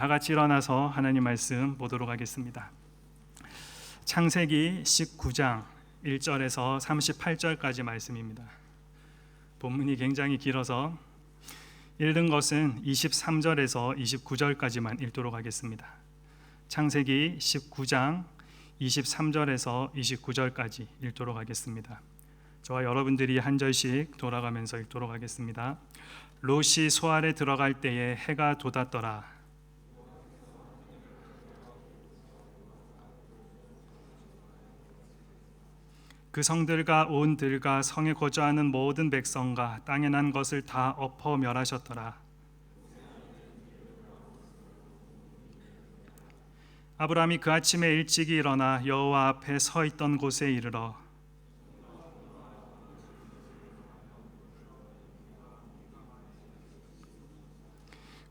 다 같이 일어나서 하나님 말씀 보도록 하겠습니다. 창세기 19장 1절에서 38절까지 말씀입니다. 본문이 굉장히 길어서 읽는 것은 23절에서 29절까지만 읽도록 하겠습니다. 창세기 19장 23절에서 29절까지 읽도록 하겠습니다. 저와 여러분들이 한 절씩 돌아가면서 읽도록 하겠습니다. 롯이 소알에 들어갈 때에 해가 돋았더라. 그 성들과 온 들과 성에 거주하는 모든 백성과 땅에 난 것을 다 엎어 멸하셨더라. 아브라함이 그 아침에 일찍이 일어나 여호와 앞에 서 있던 곳에 이르러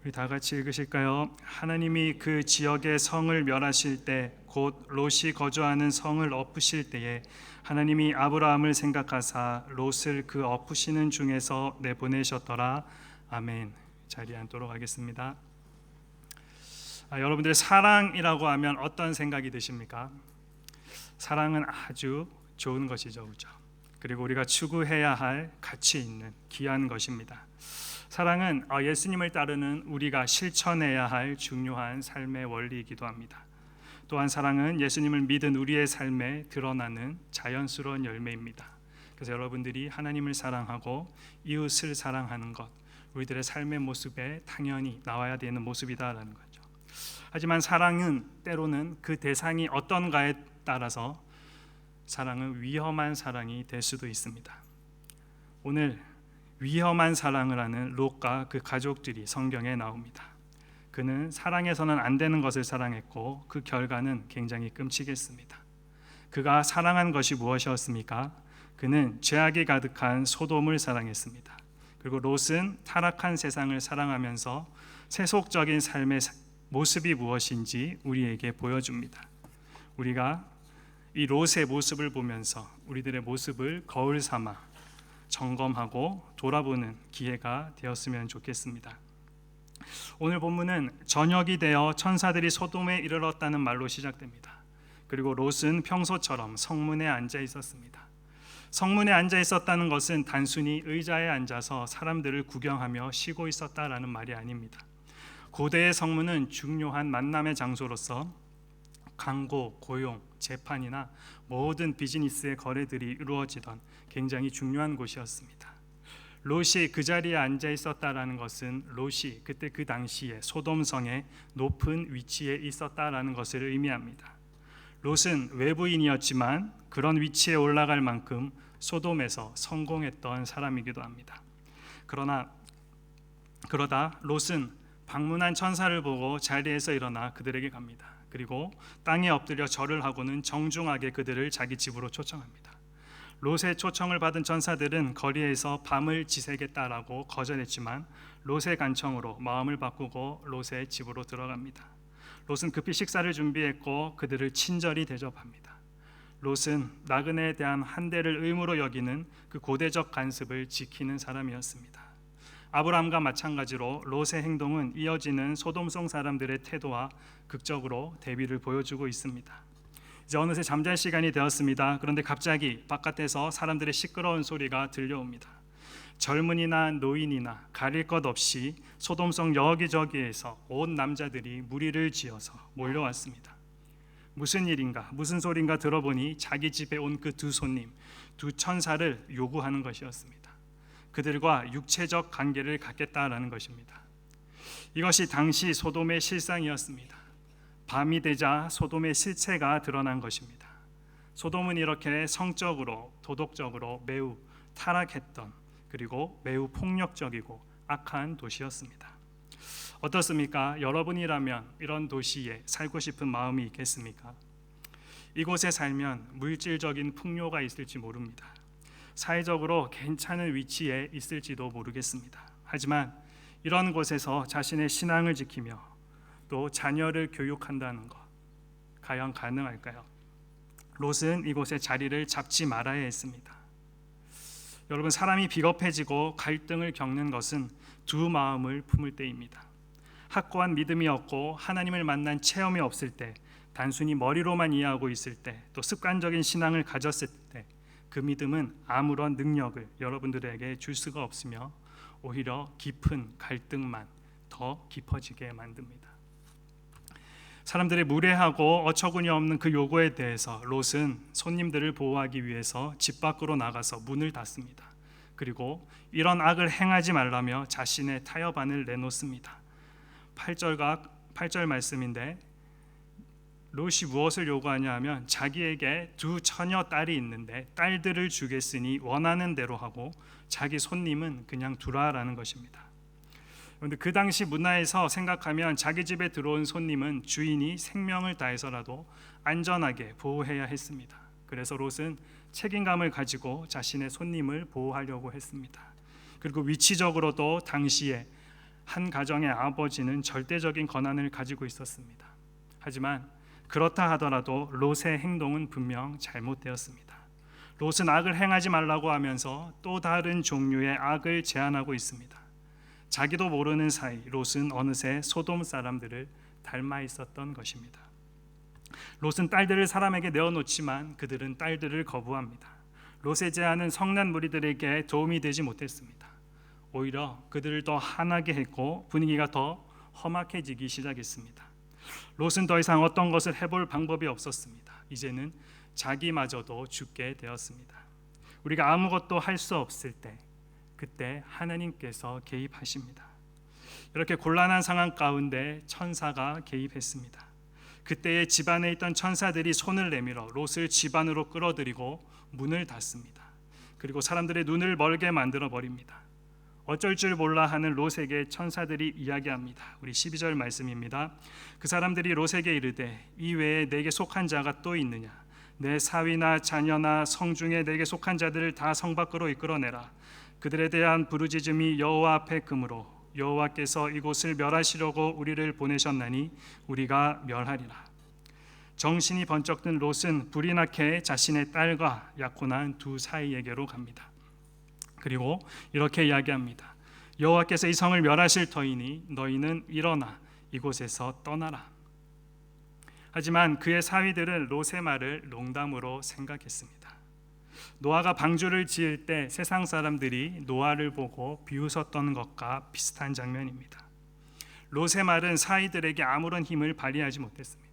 우리 다 같이 읽으실까요? 하나님이 그 지역의 성을 멸하실 때 곧 롯이 거주하는 성을 엎으실 때에 하나님이 아브라함을 생각하사 롯을 그 엎으시는 중에서 내보내셨더라. 아멘. 자리에 앉도록 하겠습니다. 여러분들 사랑이라고 하면 어떤 생각이 드십니까? 사랑은 아주 좋은 것이죠, 그렇죠? 그리고 우리가 추구해야 할 가치 있는 귀한 것입니다. 사랑은 예수님을 따르는 우리가 실천해야 할 중요한 삶의 원리이기도 합니다. 또한 사랑은 예수님을 믿은 우리의 삶에 드러나는 자연스러운 열매입니다. 그래서 여러분들이 하나님을 사랑하고 이웃을 사랑하는 것, 우리들의 삶의 모습에 당연히 나와야 되는 모습이다라는 거죠. 하지만 사랑은 때로는 그 대상이 어떤가에 따라서 사랑은 위험한 사랑이 될 수도 있습니다. 오늘 위험한 사랑을 하는 롯과 그 가족들이 성경에 나옵니다. 그는 사랑해서는 안 되는 것을 사랑했고 그 결과는 굉장히 끔찍했습니다. 그가 사랑한 것이 무엇이었습니까? 그는 죄악이 가득한 소돔을 사랑했습니다. 그리고 롯은 타락한 세상을 사랑하면서 세속적인 삶의 모습이 무엇인지 우리에게 보여줍니다. 우리가 이 롯의 모습을 보면서 우리들의 모습을 거울 삼아 점검하고 돌아보는 기회가 되었으면 좋겠습니다. 오늘 본문은 저녁이 되어 천사들이 소돔에 이르렀다는 말로 시작됩니다. 그리고 롯은 평소처럼 성문에 앉아 있었습니다. 성문에 앉아 있었다는 것은 단순히 의자에 앉아서 사람들을 구경하며 쉬고 있었다라는 말이 아닙니다. 고대의 성문은 중요한 만남의 장소로서 광고, 고용, 재판이나 모든 비즈니스의 거래들이 이루어지던 굉장히 중요한 곳이었습니다. 롯이 그 자리에 앉아 있었다라는 것은 롯이 그때 그 당시에 소돔성의 높은 위치에 있었다라는 것을 의미합니다. 롯은 외부인이었지만 그런 위치에 올라갈 만큼 소돔에서 성공했던 사람이기도 합니다. 그러다 롯은 방문한 천사를 보고 자리에서 일어나 그들에게 갑니다. 그리고 땅에 엎드려 절을 하고는 정중하게 그들을 자기 집으로 초청합니다. 롯의 초청을 받은 천사들은 거리에서 밤을 지새겠다라고 거절했지만 롯의 간청으로 마음을 바꾸고 롯의 집으로 들어갑니다. 롯은 급히 식사를 준비했고 그들을 친절히 대접합니다. 롯은 나그네에 대한 한대를 의무로 여기는 그 고대적 관습을 지키는 사람이었습니다. 아브라함과 마찬가지로 롯의 행동은 이어지는 소돔성 사람들의 태도와 극적으로 대비를 보여주고 있습니다. 이제 어느새 잠잘 시간이 되었습니다. 그런데 갑자기 바깥에서 사람들의 시끄러운 소리가 들려옵니다. 젊은이나 노인이나 가릴 것 없이 소돔성 여기저기에서 온 남자들이 무리를 지어서 몰려왔습니다. 무슨 일인가, 무슨 소린가 들어보니 자기 집에 온 그 두 손님, 두 천사를 요구하는 것이었습니다. 그들과 육체적 관계를 갖겠다라는 것입니다. 이것이 당시 소돔의 실상이었습니다. 밤이 되자 소돔의 실체가 드러난 것입니다. 소돔은 이렇게 성적으로, 도덕적으로 매우 타락했던 그리고 매우 폭력적이고 악한 도시였습니다. 어떻습니까? 여러분이라면 이런 도시에 살고 싶은 마음이 있겠습니까? 이곳에 살면 물질적인 풍요가 있을지 모릅니다. 사회적으로 괜찮은 위치에 있을지도 모르겠습니다. 하지만 이런 곳에서 자신의 신앙을 지키며 또 자녀를 교육한다는 것 과연 가능할까요? 롯은 이곳에 자리를 잡지 말아야 했습니다. 여러분, 사람이 비겁해지고 갈등을 겪는 것은 두 마음을 품을 때입니다. 확고한 믿음이 없고 하나님을 만난 체험이 없을 때, 단순히 머리로만 이해하고 있을 때, 또 습관적인 신앙을 가졌을 때 그 믿음은 아무런 능력을 여러분들에게 줄 수가 없으며 오히려 깊은 갈등만 더 깊어지게 만듭니다. 사람들의 무례하고 어처구니 없는 그 요구에 대해서 롯은 손님들을 보호하기 위해서 집 밖으로 나가서 문을 닫습니다. 그리고 이런 악을 행하지 말라며 자신의 타협안을 내놓습니다. 8절 말씀인데, 롯이 무엇을 요구하냐 하면 자기에게 두 처녀 딸이 있는데 딸들을 주겠으니 원하는 대로 하고 자기 손님은 그냥 두라라는 것입니다. 그런데 그 당시 문화에서 생각하면 자기 집에 들어온 손님은 주인이 생명을 다해서라도 안전하게 보호해야 했습니다. 그래서 롯은 책임감을 가지고 자신의 손님을 보호하려고 했습니다. 그리고 위치적으로도 당시에 한 가정의 아버지는 절대적인 권한을 가지고 있었습니다. 하지만 그렇다 하더라도 롯의 행동은 분명 잘못되었습니다. 롯은 악을 행하지 말라고 하면서 또 다른 종류의 악을 제안하고 있습니다. 자기도 모르는 사이 롯은 어느새 소돔 사람들을 닮아 있었던 것입니다. 롯은 딸들을 사람에게 내어놓지만 그들은 딸들을 거부합니다. 롯의 제안은 성난 무리들에게 도움이 되지 못했습니다. 오히려 그들을 더 화나게 했고 분위기가 더 험악해지기 시작했습니다. 롯은 더 이상 어떤 것을 해볼 방법이 없었습니다. 이제는 자기마저도 죽게 되었습니다. 우리가 아무것도 할 수 없을 때, 그때 하나님께서 개입하십니다. 이렇게 곤란한 상황 가운데 천사가 개입했습니다. 그때의 집안에 있던 천사들이 손을 내밀어 롯을 집 안으로 끌어들이고 문을 닫습니다. 그리고 사람들의 눈을 멀게 만들어 버립니다. 어쩔 줄 몰라 하는 롯에게 천사들이 이야기합니다. 우리 12절 말씀입니다. 그 사람들이 롯에게 이르되 이 외에 내게 속한 자가 또 있느냐? 내 사위나 자녀나 성중에 내게 속한 자들을 다 성 밖으로 이끌어내라. 그들에 대한 부르짖음이 여호와 앞에 그므로 여호와께서 이곳을 멸하시려고 우리를 보내셨나니 우리가 멸하리라. 정신이 번쩍 든 롯은 불이 나게 자신의 딸과 약혼한 두 사이에게로 갑니다. 그리고 이렇게 이야기합니다. 여호와께서 이 성을 멸하실 터이니 너희는 일어나 이곳에서 떠나라. 하지만 그의 사위들은 롯의 말을 농담으로 생각했습니다. 노아가 방주를 지을 때 세상 사람들이 노아를 보고 비웃었던 것과 비슷한 장면입니다. 롯의 말은 사위들에게 아무런 힘을 발휘하지 못했습니다.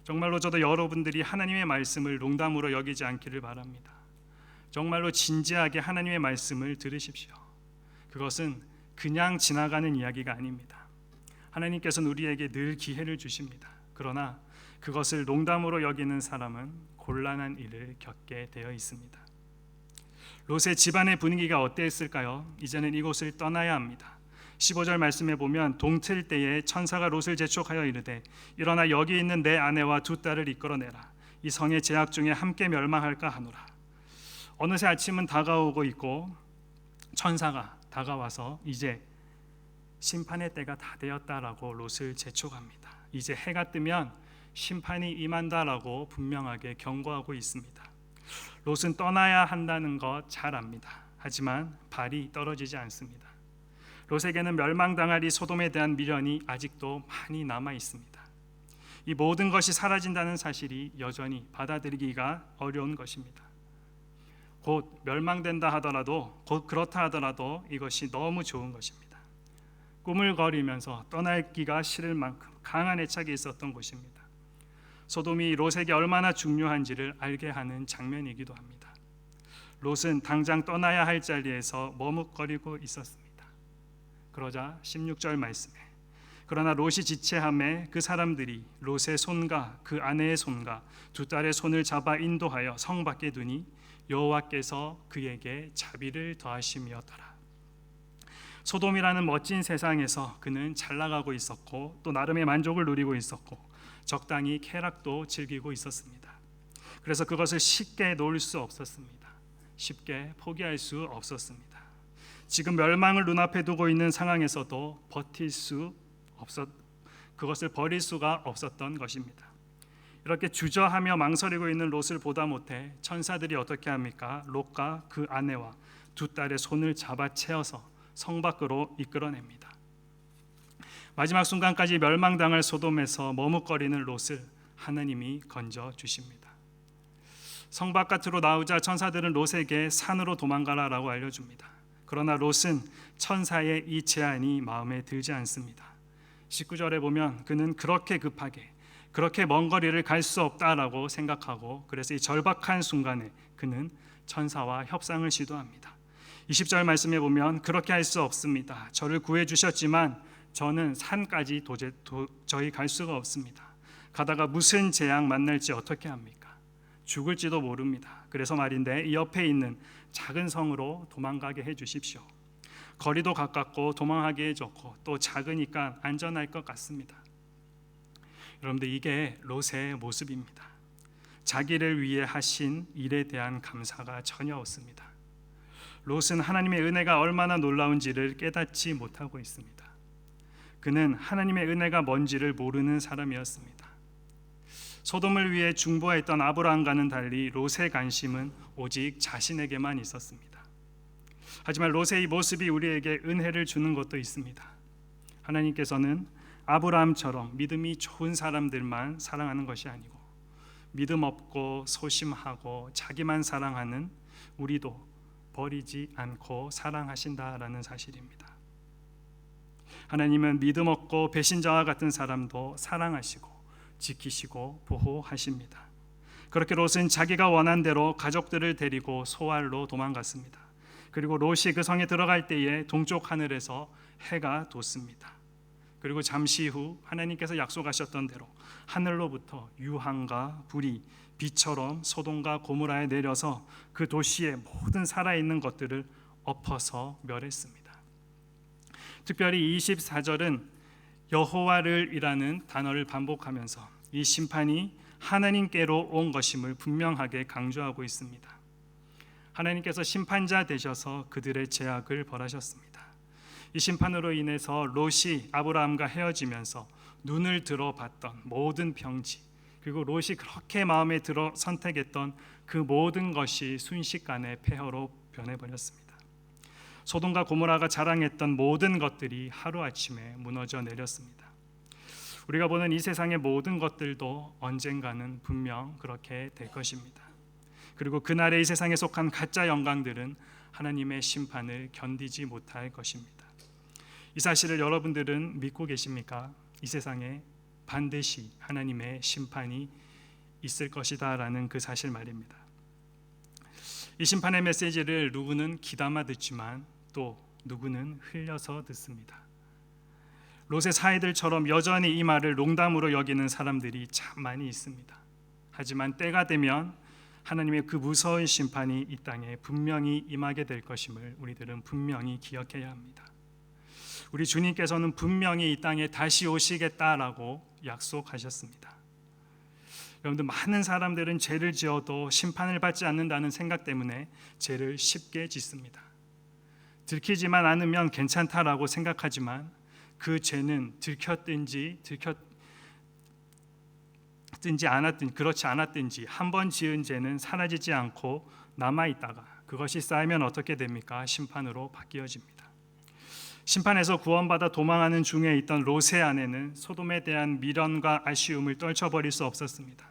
정말로 저도 여러분들이 하나님의 말씀을 농담으로 여기지 않기를 바랍니다. 정말로 진지하게 하나님의 말씀을 들으십시오. 그것은 그냥 지나가는 이야기가 아닙니다. 하나님께서는 우리에게 늘 기회를 주십니다. 그러나 그것을 농담으로 여기는 사람은 곤란한 일을 겪게 되어 있습니다. 롯의 집안의 분위기가 어땠을까요? 이제는 이곳을 떠나야 합니다. 15절 말씀에 보면 동틀 때에 천사가 롯을 재촉하여 이르되 일어나 여기 있는 내 아내와 두 딸을 이끌어내라. 이 성의 죄악 중에 함께 멸망할까 하노라. 어느새 아침은 다가오고 있고 천사가 다가와서 이제 심판의 때가 다 되었다라고 롯을 재촉합니다. 이제 해가 뜨면 심판이 임한다라고 분명하게 경고하고 있습니다. 롯은 떠나야 한다는 것 잘 압니다. 하지만 발이 떨어지지 않습니다. 롯에게는 멸망당할 이 소돔에 대한 미련이 아직도 많이 남아 있습니다. 이 모든 것이 사라진다는 사실이 여전히 받아들이기가 어려운 것입니다. 곧 멸망된다 하더라도, 곧 그렇다 하더라도 이것이 너무 좋은 것입니다. 꾸물거리면서 떠나기가 싫을 만큼 강한 애착이 있었던 곳입니다. 소돔이 롯에게 얼마나 중요한지를 알게 하는 장면이기도 합니다. 롯은 당장 떠나야 할 자리에서 머뭇거리고 있었습니다. 그러자 16절 말씀에 그러나 롯이 지체함에 그 사람들이 롯의 손과 그 아내의 손과 두 딸의 손을 잡아 인도하여 성 밖에 두니 여호와께서 그에게 자비를 더하심이었더라. 소돔이라는 멋진 세상에서 그는 잘 나가고 있었고 또 나름의 만족을 누리고 있었고 적당히 쾌락도 즐기고 있었습니다. 그래서 그것을 쉽게 놓을 수 없었습니다. 쉽게 포기할 수 없었습니다. 지금 멸망을 눈앞에 두고 있는 상황에서도 그것을 버릴 수가 없었던 것입니다. 이렇게 주저하며 망설이고 있는 롯을 보다 못해 천사들이 어떻게 합니까? 롯과 그 아내와 두 딸의 손을 잡아 채워서 성 밖으로 이끌어냅니다. 마지막 순간까지 멸망당할 소돔에서 머뭇거리는 롯을 하나님이 건져 주십니다. 성 바깥으로 나오자 천사들은 롯에게 산으로 도망가라라고 알려줍니다. 그러나 롯은 천사의 이 제안이 마음에 들지 않습니다. 19절에 보면 그는 그렇게 급하게 그렇게 먼 거리를 갈 수 없다라고 생각하고, 그래서 이 절박한 순간에 그는 천사와 협상을 시도합니다. 20절 말씀에 보면 그렇게 할 수 없습니다. 저를 구해 주셨지만 저는 산까지 도저히 갈 수가 없습니다. 가다가 무슨 재앙 만날지 어떻게 합니까? 죽을지도 모릅니다. 그래서 말인데 이 옆에 있는 작은 성으로 도망가게 해 주십시오. 거리도 가깝고 도망하기에 좋고 또 작으니까 안전할 것 같습니다. 여러분들, 이게 롯의 모습입니다. 자기를 위해 하신 일에 대한 감사가 전혀 없습니다. 롯은 하나님의 은혜가 얼마나 놀라운지를 깨닫지 못하고 있습니다. 그는 하나님의 은혜가 뭔지를 모르는 사람이었습니다. 소돔을 위해 중보했던 아브라함과는 달리 롯의 관심은 오직 자신에게만 있었습니다. 하지만 롯의 이 모습이 우리에게 은혜를 주는 것도 있습니다. 하나님께서는 아브라함처럼 믿음이 좋은 사람들만 사랑하는 것이 아니고 믿음 없고 소심하고 자기만 사랑하는 우리도 버리지 않고 사랑하신다라는 사실입니다. 하나님은 믿음 없고 배신자와 같은 사람도 사랑하시고 지키시고 보호하십니다. 그렇게 롯은 자기가 원한 대로 가족들을 데리고 소알로 도망갔습니다. 그리고 롯이 그 성에 들어갈 때에 동쪽 하늘에서 해가 돋습니다. 그리고 잠시 후 하나님께서 약속하셨던 대로 하늘로부터 유황과 불이 비처럼 소돔과 고모라에 내려서 그 도시의 모든 살아있는 것들을 엎어서 멸했습니다. 특별히 24절은 여호와를 이라는 단어를 반복하면서 이 심판이 하나님께로 온 것임을 분명하게 강조하고 있습니다. 하나님께서 심판자 되셔서 그들의 죄악을 벌하셨습니다. 이 심판으로 인해서 롯이 아브라함과 헤어지면서 눈을 들어봤던 모든 평지, 그리고 롯이 그렇게 마음에 들어 선택했던 그 모든 것이 순식간에 폐허로 변해버렸습니다. 소돔과 고모라가 자랑했던 모든 것들이 하루아침에 무너져 내렸습니다. 우리가 보는 이 세상의 모든 것들도 언젠가는 분명 그렇게 될 것입니다. 그리고 그날의 이 세상에 속한 가짜 영광들은 하나님의 심판을 견디지 못할 것입니다. 이 사실을 여러분들은 믿고 계십니까? 이 세상에 반드시 하나님의 심판이 있을 것이다 라는 그 사실 말입니다. 이 심판의 메시지를 누구는 귀담아 듣지만 또 누구는 흘려서 듣습니다. 롯의 사이들처럼 여전히 이 말을 농담으로 여기는 사람들이 참 많이 있습니다. 하지만 때가 되면 하나님의 그 무서운 심판이 이 땅에 분명히 임하게 될 것임을 우리들은 분명히 기억해야 합니다. 우리 주님께서는 분명히 이 땅에 다시 오시겠다라고 약속하셨습니다. 여러분들, 많은 사람들은 죄를 지어도 심판을 받지 않는다는 생각 때문에 죄를 쉽게 짓습니다. 들키지만 않으면 괜찮다라고 생각하지만 그 죄는 들켰든지 않았든지 그렇지 않았든지 한 번 지은 죄는 사라지지 않고 남아있다가 그것이 쌓이면 어떻게 됩니까? 심판으로 바뀌어집니다. 심판에서 구원받아 도망하는 중에 있던 롯의 아내는 소돔에 대한 미련과 아쉬움을 떨쳐버릴 수 없었습니다.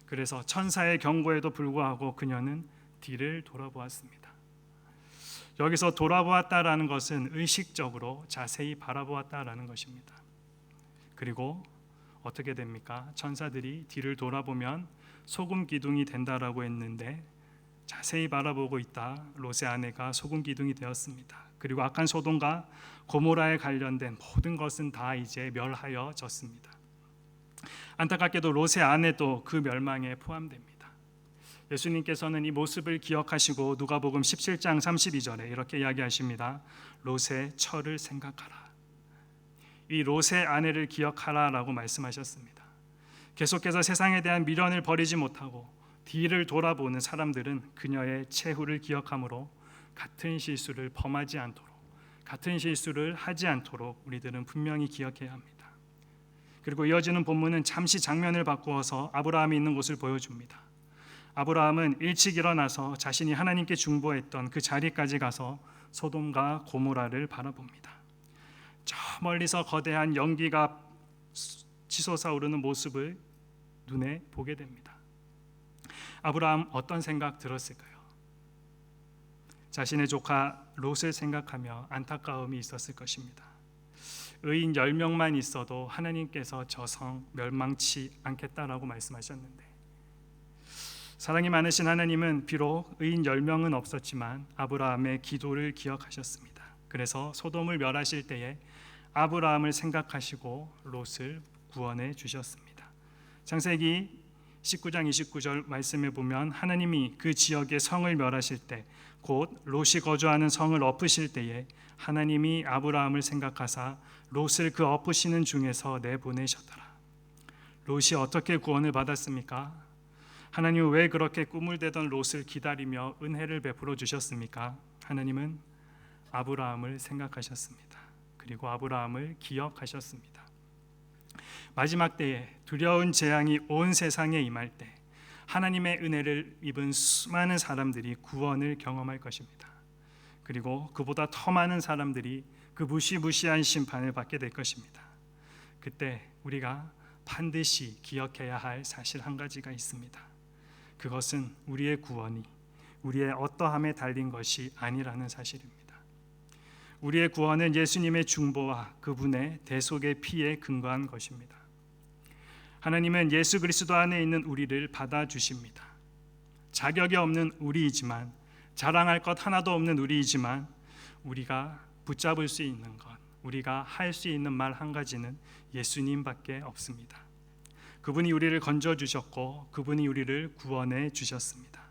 그래서 천사의 경고에도 불구하고 그녀는 뒤를 돌아보았습니다. 여기서 돌아보았다라는 것은 의식적으로 자세히 바라보았다라는 것입니다. 그리고 어떻게 됩니까? 천사들이 뒤를 돌아보면 소금 기둥이 된다라고 했는데 자세히 바라보고 있다 롯의 아내가 소금 기둥이 되었습니다. 그리고 악한 소돔과 고모라에 관련된 모든 것은 다 이제 멸하여졌습니다. 안타깝게도 롯의 아내도 그 멸망에 포함됩니다. 예수님께서는 이 모습을 기억하시고 누가복음 17장 32절에 이렇게 이야기하십니다. 롯의 처를 생각하라. 이 롯의 아내를 기억하라라고 말씀하셨습니다. 계속해서 세상에 대한 미련을 버리지 못하고 뒤를 돌아보는 사람들은 그녀의 최후를 기억하므로 같은 실수를 범하지 않도록, 같은 실수를 하지 않도록 우리들은 분명히 기억해야 합니다. 그리고 이어지는 본문은 잠시 장면을 바꾸어서 아브라함이 있는 곳을 보여줍니다. 아브라함은 일찍 일어나서 자신이 하나님께 중보했던 그 자리까지 가서 소돔과 고모라를 바라봅니다. 저 멀리서 거대한 연기가 치솟아오르는 모습을 눈에 보게 됩니다. 아브라함 어떤 생각 들었을까요? 자신의 조카 롯을 생각하며 안타까움이 있었을 것입니다. 의인 10명만 있어도 하나님께서 저 성 멸망치 않겠다라고 말씀하셨는데, 사랑이 많으신 하나님은 비록 의인 10명은 없었지만 아브라함의 기도를 기억하셨습니다. 그래서 소돔을 멸하실 때에 아브라함을 생각하시고 롯을 구원해 주셨습니다. 창세기 19장 29절 말씀에 보면 하나님이 그 지역의 성을 멸하실 때, 곧 롯이 거주하는 성을 엎으실 때에 하나님이 아브라함을 생각하사 롯을 그 엎으시는 중에서 내보내셨더라. 롯이 어떻게 구원을 받았습니까? 하나님은 왜 그렇게 꿈을 대던 롯을 기다리며 은혜를 베풀어 주셨습니까? 하나님은 아브라함을 생각하셨습니다. 그리고 아브라함을 기억하셨습니다. 마지막 때에 두려운 재앙이 온 세상에 임할 때 하나님의 은혜를 입은 수많은 사람들이 구원을 경험할 것입니다. 그리고 그보다 더 많은 사람들이 그 무시무시한 심판을 받게 될 것입니다. 그때 우리가 반드시 기억해야 할 사실 한 가지가 있습니다. 그것은 우리의 구원이 우리의 어떠함에 달린 것이 아니라는 사실입니다. 우리의 구원은 예수님의 중보와 그분의 대속의 피에 근거한 것입니다. 하나님은 예수 그리스도 안에 있는 우리를 받아주십니다. 자격이 없는 우리이지만, 자랑할 것 하나도 없는 우리이지만, 우리가 붙잡을 수 있는 것, 우리가 할 수 있는 말 한 가지는 예수님밖에 없습니다. 그분이 우리를 건져주셨고 그분이 우리를 구원해 주셨습니다.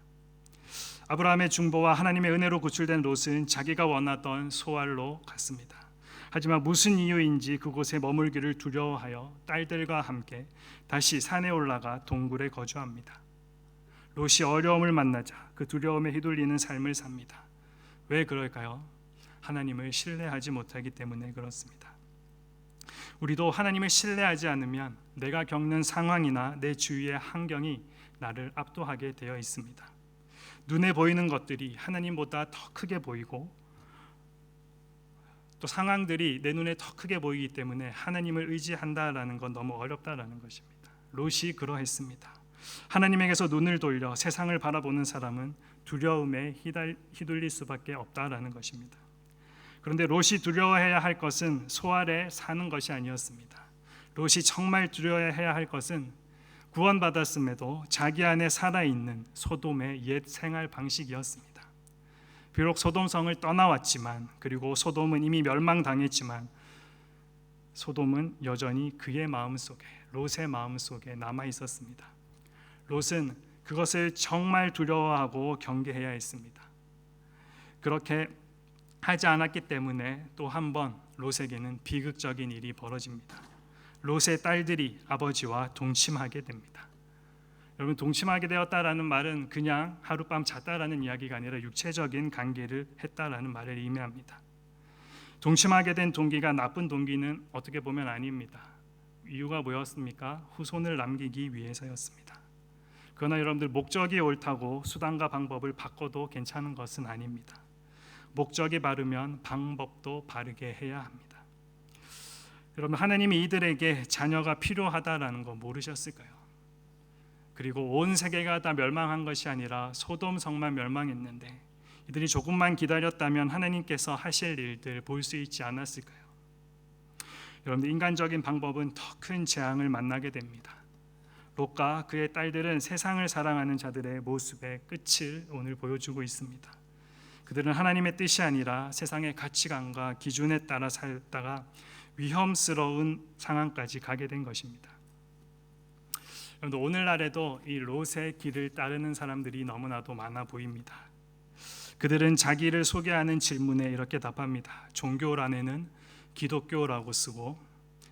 아브라함의 중보와 하나님의 은혜로 구출된 롯은 자기가 원하던 소알로 갔습니다. 하지만 무슨 이유인지 그곳에 머물기를 두려워하여 딸들과 함께 다시 산에 올라가 동굴에 거주합니다. 롯이 어려움을 만나자 그 두려움에 휘둘리는 삶을 삽니다. 왜 그럴까요? 하나님을 신뢰하지 못하기 때문에 그렇습니다. 우리도 하나님을 신뢰하지 않으면 내가 겪는 상황이나 내 주위의 환경이 나를 압도하게 되어 있습니다. 눈에 보이는 것들이 하나님보다 더 크게 보이고, 또 상황들이 내 눈에 더 크게 보이기 때문에 하나님을 의지한다라는 건 너무 어렵다라는 것입니다. 롯이 그러했습니다. 하나님에게서 눈을 돌려 세상을 바라보는 사람은 두려움에 휘둘릴 수밖에 없다라는 것입니다. 그런데 롯이 두려워해야 할 것은 소알에 사는 것이 아니었습니다. 롯이 정말 두려워해야 할 것은 구원받았음에도 자기 안에 살아있는 소돔의 옛 생활 방식이었습니다. 비록 소돔성을 떠나왔지만, 그리고 소돔은 이미 멸망당했지만, 소돔은 여전히 그의 마음속에, 롯의 마음속에 남아 있었습니다. 롯은 그것을 정말 두려워하고 경계해야 했습니다. 그렇게 하지 않았기 때문에 또 한 번 롯에게는 비극적인 일이 벌어집니다. 롯의 딸들이 아버지와 동침하게 됩니다. 여러분, 동침하게 되었다라는 말은 그냥 하룻밤 잤다라는 이야기가 아니라 육체적인 관계를 했다라는 말을 의미합니다. 동침하게 된 동기가 나쁜 동기는 어떻게 보면 아닙니다. 이유가 뭐였습니까? 후손을 남기기 위해서였습니다. 그러나 여러분들, 목적이 옳다고 수단과 방법을 바꿔도 괜찮은 것은 아닙니다. 목적이 바르면 방법도 바르게 해야 합니다. 여러분, 하나님이 이들에게 자녀가 필요하다라는 거 모르셨을까요? 그리고 온 세계가 다 멸망한 것이 아니라 소돔 성만 멸망했는데 이들이 조금만 기다렸다면 하나님께서 하실 일들 볼 수 있지 않았을까요? 여러분들, 인간적인 방법은 더 큰 재앙을 만나게 됩니다. 롯과 그의 딸들은 세상을 사랑하는 자들의 모습의 끝을 오늘 보여주고 있습니다. 그들은 하나님의 뜻이 아니라 세상의 가치관과 기준에 따라 살다가 위험스러운 상황까지 가게 된 것입니다. 오늘날에도 이 롯의 길을 따르는 사람들이 너무나도 많아 보입니다. 그들은 자기를 소개하는 질문에 이렇게 답합니다. 종교란에는 기독교라고 쓰고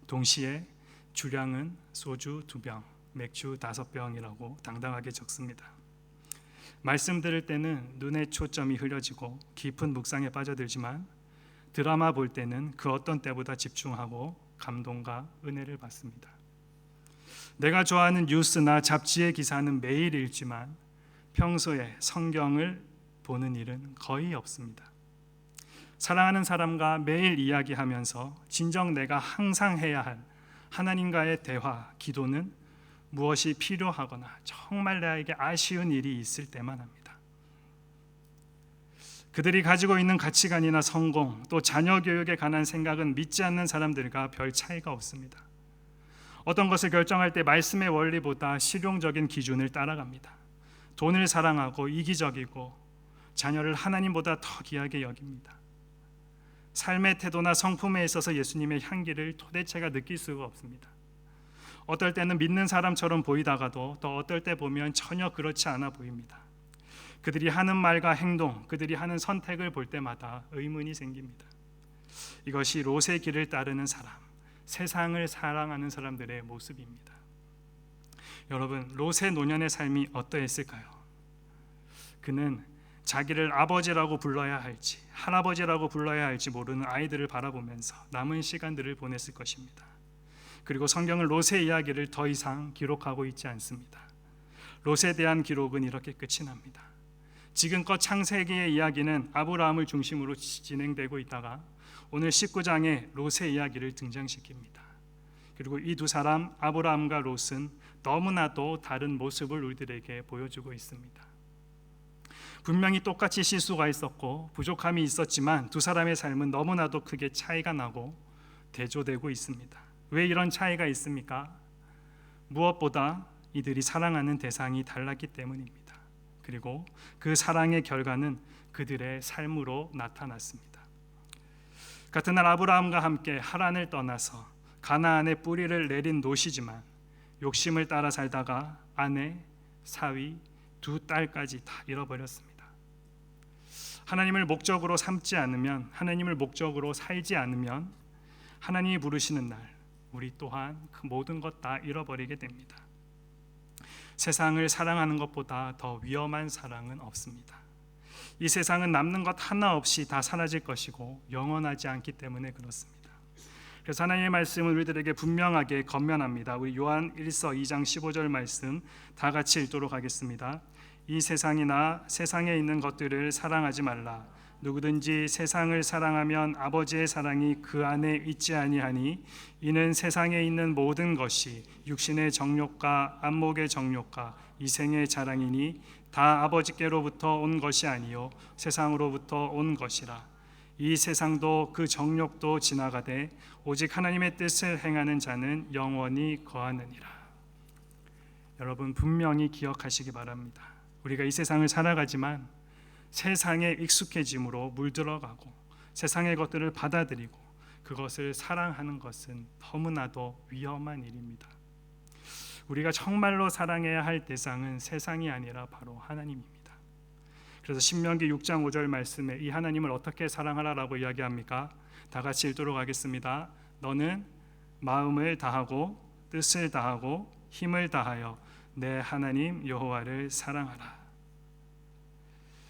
동시에 주량은 소주 2병, 맥주 5병이라고 당당하게 적습니다. 말씀 들을 때는 눈의 초점이 흐려지고 깊은 묵상에 빠져들지만 드라마 볼 때는 그 어떤 때보다 집중하고 감동과 은혜를 받습니다. 내가 좋아하는 뉴스나 잡지의 기사는 매일 읽지만 평소에 성경을 보는 일은 거의 없습니다. 사랑하는 사람과 매일 이야기하면서 진정 내가 항상 해야 할 하나님과의 대화, 기도는 무엇이 필요하거나 정말 나에게 아쉬운 일이 있을 때만 합니다. 그들이 가지고 있는 가치관이나 성공, 또 자녀 교육에 관한 생각은 믿지 않는 사람들과 별 차이가 없습니다. 어떤 것을 결정할 때 말씀의 원리보다 실용적인 기준을 따라갑니다. 돈을 사랑하고 이기적이고 자녀를 하나님보다 더 귀하게 여깁니다. 삶의 태도나 성품에 있어서 예수님의 향기를 도대체가 느낄 수가 없습니다. 어떨 때는 믿는 사람처럼 보이다가도 또 어떨 때 보면 전혀 그렇지 않아 보입니다. 그들이 하는 말과 행동, 그들이 하는 선택을 볼 때마다 의문이 생깁니다. 이것이 롯의 길을 따르는 사람, 세상을 사랑하는 사람들의 모습입니다. 여러분, 롯의 노년의 삶이 어떠했을까요? 그는 자기를 아버지라고 불러야 할지 할아버지라고 불러야 할지 모르는 아이들을 바라보면서 남은 시간들을 보냈을 것입니다. 그리고 성경은 롯의 이야기를 더 이상 기록하고 있지 않습니다. 롯에 대한 기록은 이렇게 끝이 납니다. 지금껏 창세기의 이야기는 아브라함을 중심으로 진행되고 있다가 오늘 19장에 롯의 이야기를 등장시킵니다. 그리고 이 두 사람 아브라함과 롯은 너무나도 다른 모습을 우리들에게 보여주고 있습니다. 분명히 똑같이 실수가 있었고 부족함이 있었지만 두 사람의 삶은 너무나도 크게 차이가 나고 대조되고 있습니다. 왜 이런 차이가 있습니까? 무엇보다 이들이 사랑하는 대상이 달랐기 때문입니다. 그리고 그 사랑의 결과는 그들의 삶으로 나타났습니다. 같은 날 아브라함과 함께 하란을 떠나서 가나안에 뿌리를 내린 롯이지만 욕심을 따라 살다가 아내, 사위, 두 딸까지 다 잃어버렸습니다. 하나님을 목적으로 삼지 않으면, 하나님을 목적으로 살지 않으면 하나님이 부르시는 날 우리 또한 그 모든 것 다 잃어버리게 됩니다. 세상을 사랑하는 것보다 더 위험한 사랑은 없습니다. 이 세상은 남는 것 하나 없이 다 사라질 것이고 영원하지 않기 때문에 그렇습니다. 그래서 하나님의 말씀은 우리들에게 분명하게 권면합니다. 우리 요한 1서 2장 15절 말씀 다 같이 읽도록 하겠습니다. 이 세상이나 세상에 있는 것들을 사랑하지 말라. 누구든지 세상을 사랑하면 아버지의 사랑이 그 안에 있지 아니하니 이는 세상에 있는 모든 것이 육신의 정욕과 안목의 정욕과 이생의 자랑이니 다 아버지께로부터 온 것이 아니요 세상으로부터 온 것이라. 이 세상도 그 정욕도 지나가되 오직 하나님의 뜻을 행하는 자는 영원히 거하느니라. 여러분 분명히 기억하시기 바랍니다. 우리가 이 세상을 살아가지만 세상에 익숙해짐으로 물들어가고 세상의 것들을 받아들이고 그것을 사랑하는 것은 너무나도 위험한 일입니다. 우리가 정말로 사랑해야 할 대상은 세상이 아니라 바로 하나님입니다. 그래서 신명기 6장 5절 말씀에 이 하나님을 어떻게 사랑하라라고 이야기합니까? 다 같이 읽도록 하겠습니다. 너는 마음을 다하고 뜻을 다하고 힘을 다하여 내 하나님 여호와를 사랑하라.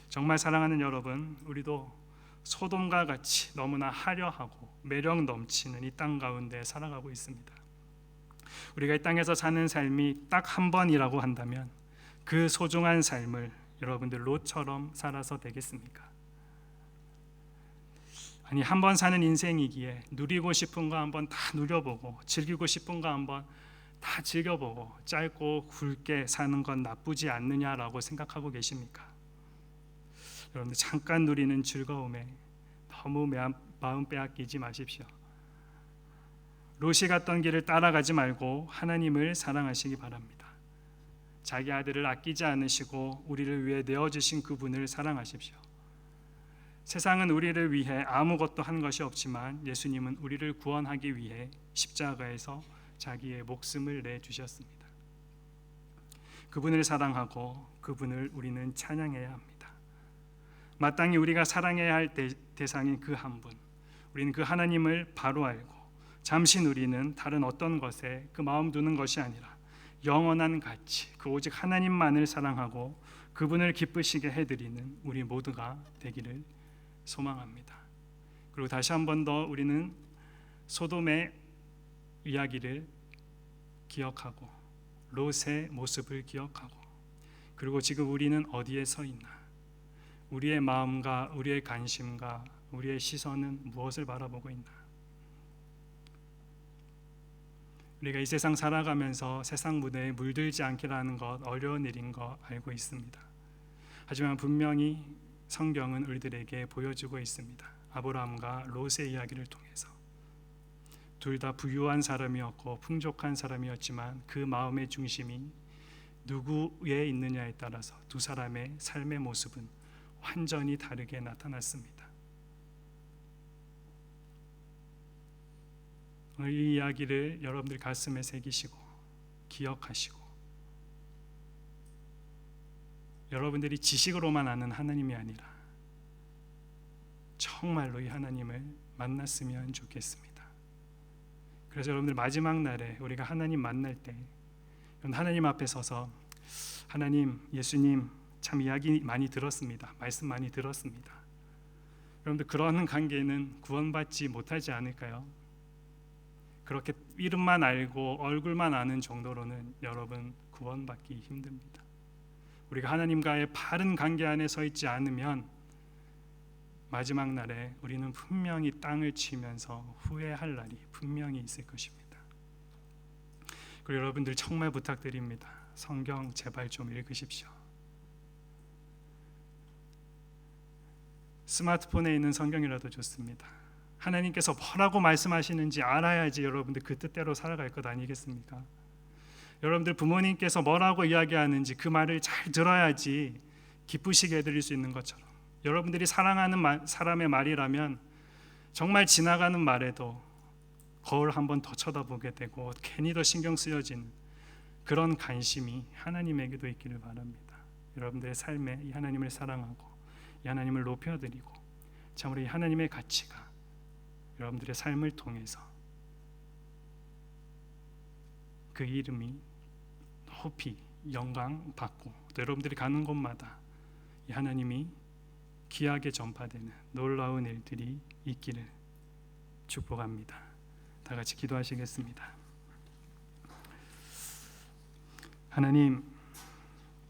정말 사랑하는 여러분, 우리도 소돔과 같이 너무나 화려하고 매력 넘치는 이 땅 가운데 살아가고 있습니다. 우리가 이 땅에서 사는 삶이 딱 한 번이라고 한다면 그 소중한 삶을 여러분들 롯처럼 살아서 되겠습니까? 아니 한 번 사는 인생이기에 누리고 싶은 거 한번 다 누려보고 즐기고 싶은 거 한번 다 즐겨보고 짧고 굵게 사는 건 나쁘지 않느냐라고 생각하고 계십니까? 여러분들 잠깐 누리는 즐거움에 너무 마음 빼앗기지 마십시오. 롯이 갔던 길을 따라가지 말고 하나님을 사랑하시기 바랍니다. 자기 아들을 아끼지 않으시고 우리를 위해 내어주신 그분을 사랑하십시오. 세상은 우리를 위해 아무것도 한 것이 없지만 예수님은 우리를 구원하기 위해 십자가에서 자기의 목숨을 내주셨습니다. 그분을 사랑하고 그분을 우리는 찬양해야 합니다. 마땅히 우리가 사랑해야 할 대상인 그 한 분, 우리는 그 하나님을 바로 알고 잠시 누리는 다른 어떤 것에 그 마음 두는 것이 아니라 영원한 가치, 그 오직 하나님만을 사랑하고 그분을 기쁘시게 해드리는 우리 모두가 되기를 소망합니다. 그리고 다시 한 번 더 우리는 소돔의 이야기를 기억하고 롯의 모습을 기억하고 그리고 지금 우리는 어디에 서 있나, 우리의 마음과 우리의 관심과 우리의 시선은 무엇을 바라보고 있나? 우리가 이 세상 살아가면서 세상 무대에 물들지 않기라는 것 어려운 일인 거 알고 있습니다. 하지만 분명히 성경은 우리들에게 보여주고 있습니다. 아브라함과 롯의 이야기를 통해서 둘 다 부유한 사람이었고 풍족한 사람이었지만 그 마음의 중심이 누구에 있느냐에 따라서 두 사람의 삶의 모습은 완전히 다르게 나타났습니다. 오늘 이 이야기를 여러분들 가슴에 새기시고 기억하시고, 여러분들이 지식으로만 아는 하나님이 아니라 정말로 이 하나님을 만났으면 좋겠습니다. 그래서 여러분들 마지막 날에 우리가 하나님 만날 때 하나님 앞에 서서 하나님, 예수님 참 이야기 많이 들었습니다. 말씀 많이 들었습니다. 여러분들 그런 관계는 구원받지 못하지 않을까요? 그렇게 이름만 알고 얼굴만 아는 정도로는 여러분 구원받기 힘듭니다. 우리가 하나님과의 바른 관계 안에 서 있지 않으면 마지막 날에 우리는 분명히 땅을 치면서 후회할 날이 분명히 있을 것입니다. 그리고 여러분들 정말 부탁드립니다. 성경 제발 좀 읽으십시오. 스마트폰에 있는 성경이라도 좋습니다. 하나님께서 뭐라고 말씀하시는지 알아야지 여러분들 그 뜻대로 살아갈 것 아니겠습니까? 여러분들 부모님께서 뭐라고 이야기하는지 그 말을 잘 들어야지 기쁘시게 해드릴 수 있는 것처럼, 여러분들이 사랑하는 사람의 말이라면 정말 지나가는 말에도 거울 한번 더 쳐다보게 되고 괜히 더 신경 쓰여지는 그런 관심이 하나님에게도 있기를 바랍니다. 여러분들의 삶에 이 하나님을 사랑하고 이 하나님을 높여드리고 참으로 이 하나님의 가치가 여러분들의 삶을 통해서 그 이름이 높이 영광 받고, 또 여러분들이 가는 곳마다 이 하나님이 귀하게 전파되는 놀라운 일들이 있기를 축복합니다. 다 같이 기도하시겠습니다. 하나님,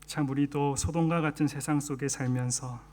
참 우리도 소돔과 같은 세상 속에 살면서